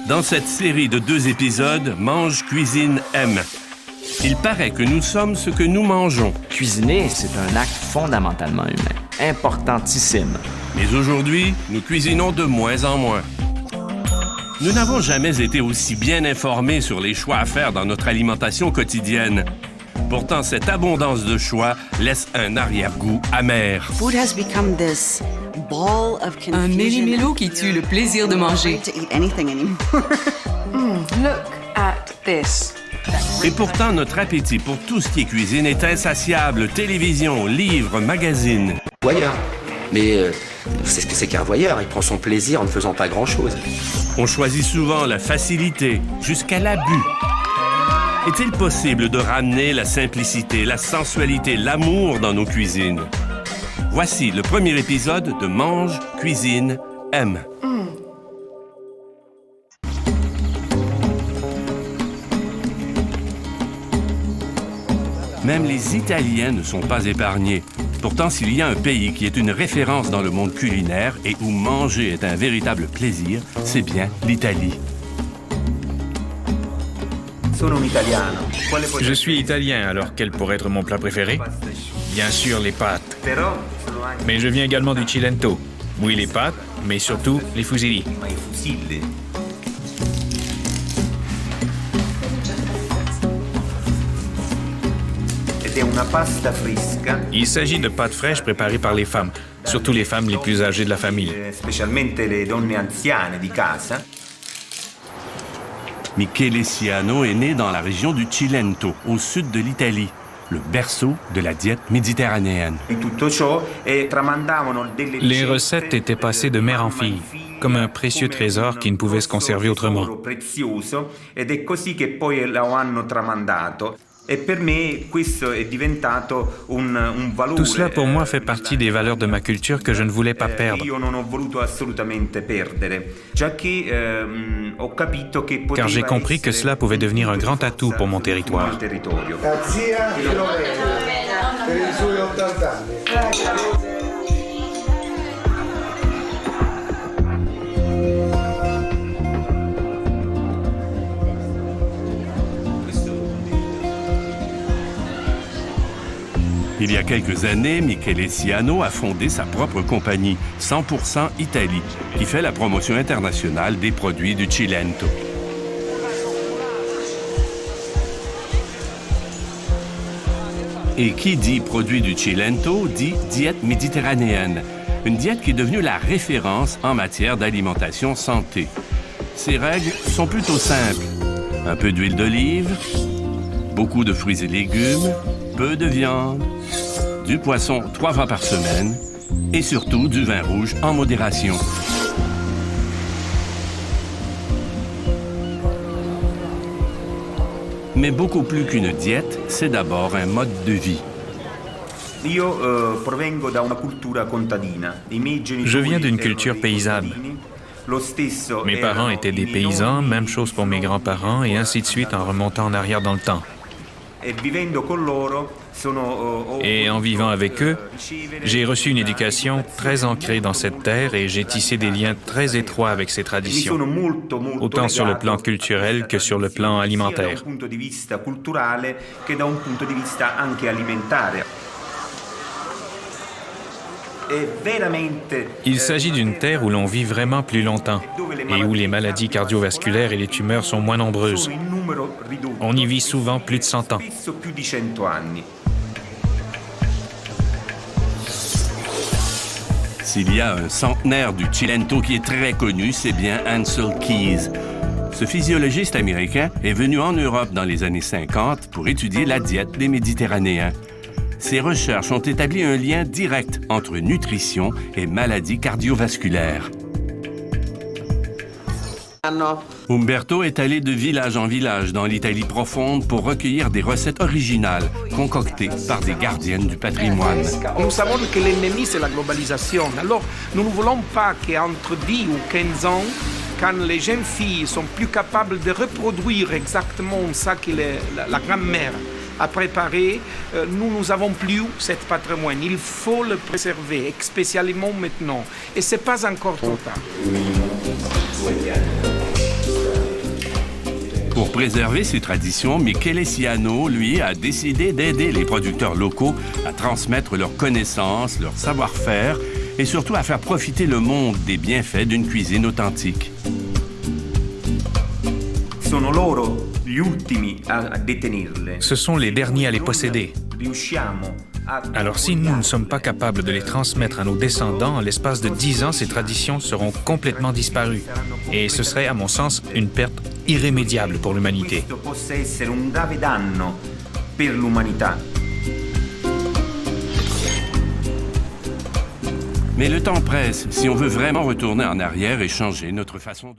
Dans cette série de 2 épisodes, Mange, cuisine, aime. Il paraît que nous sommes ce que nous mangeons. Cuisiner, c'est un acte fondamentalement humain, importantissime. Mais aujourd'hui, nous cuisinons de moins en moins. Nous n'avons jamais été aussi bien informés sur les choix à faire dans notre alimentation quotidienne. Pourtant, cette abondance de choix laisse un arrière-goût amer. Un méli-mélo qui tue le plaisir de manger. Look at this. Et pourtant, notre appétit pour tout ce qui est cuisine est insatiable. Télévision, livres, magazines. Voyeur. Mais c'est ce que c'est qu'un voyeur. Il prend son plaisir en ne faisant pas grand-chose. On choisit souvent la facilité, jusqu'à l'abus. Est-il possible de ramener la simplicité, la sensualité, l'amour dans nos cuisines? Voici le premier épisode de Mange, cuisine, aime. Même les Italiens ne sont pas épargnés. Pourtant, s'il y a un pays qui est une référence dans le monde culinaire et où manger est un véritable plaisir, c'est bien l'Italie. Je suis italien, alors quel pourrait être mon plat préféré? Bien sûr, les pâtes. Mais je viens également du Cilento. Oui, les pâtes, mais surtout les fusilli. Il s'agit de pâtes fraîches préparées par les femmes, surtout les femmes les plus âgées de la famille. Michele Siano est né dans la région du Cilento, au sud de l'Italie, le berceau de la diète méditerranéenne. Les recettes étaient passées de mère en fille, comme un précieux trésor qui ne pouvait se conserver autrement. Tout cela pour moi fait partie des valeurs de ma culture que je ne voulais pas perdre. Car j'ai compris que cela pouvait devenir un grand atout pour mon territoire. Il y a quelques années, Michele Siano a fondé sa propre compagnie, 100% Italie, qui fait la promotion internationale des produits du Cilento. Et qui dit produit du Cilento dit diète méditerranéenne, une diète qui est devenue la référence en matière d'alimentation santé. Ses règles sont plutôt simples. Un peu d'huile d'olive, beaucoup de fruits et légumes, peu de viande, du poisson 3 fois par semaine et surtout du vin rouge en modération. Mais beaucoup plus qu'une diète, c'est d'abord un mode de vie. Je viens d'une culture paysanne. Mes parents étaient des paysans, même chose pour mes grands-parents, et ainsi de suite en remontant en arrière dans le temps. Et en vivant avec eux, j'ai reçu une éducation très ancrée dans cette terre et j'ai tissé des liens très étroits avec ces traditions, autant sur le plan culturel que sur le plan alimentaire. Il s'agit d'une terre où l'on vit vraiment plus longtemps et où les maladies cardiovasculaires et les tumeurs sont moins nombreuses. On y vit souvent plus de 100 ans. S'il y a un centenaire du Cilento qui est très connu, c'est bien Ancel Keys. Ce physiologiste américain est venu en Europe dans les années 50 pour étudier la diète des Méditerranéens. Ses recherches ont établi un lien direct entre nutrition et maladies cardiovasculaires. Umberto est allé de village en village dans l'Italie profonde pour recueillir des recettes originales concoctées par des gardiennes du patrimoine. Nous savons que l'ennemi, c'est la globalisation. Alors, nous ne voulons pas qu'entre 10 ou 15 ans, quand les jeunes filles sont plus capables de reproduire exactement ça que la grand-mère à préparer. Nous n'avons plus cet patrimoine. Il faut le préserver, spécialement maintenant. Et ce n'est pas encore trop tard. Pour préserver ces traditions, Michele Siano, lui, a décidé d'aider les producteurs locaux à transmettre leurs connaissances, leur savoir-faire et surtout à faire profiter le monde des bienfaits d'une cuisine authentique. Ce sont les derniers à les posséder. Alors si nous ne sommes pas capables de les transmettre à nos descendants, en l'espace de 10 ans, ces traditions seront complètement disparues. Et ce serait, à mon sens, une perte irrémédiable pour l'humanité. Mais le temps presse si on veut vraiment retourner en arrière et changer notre façon de...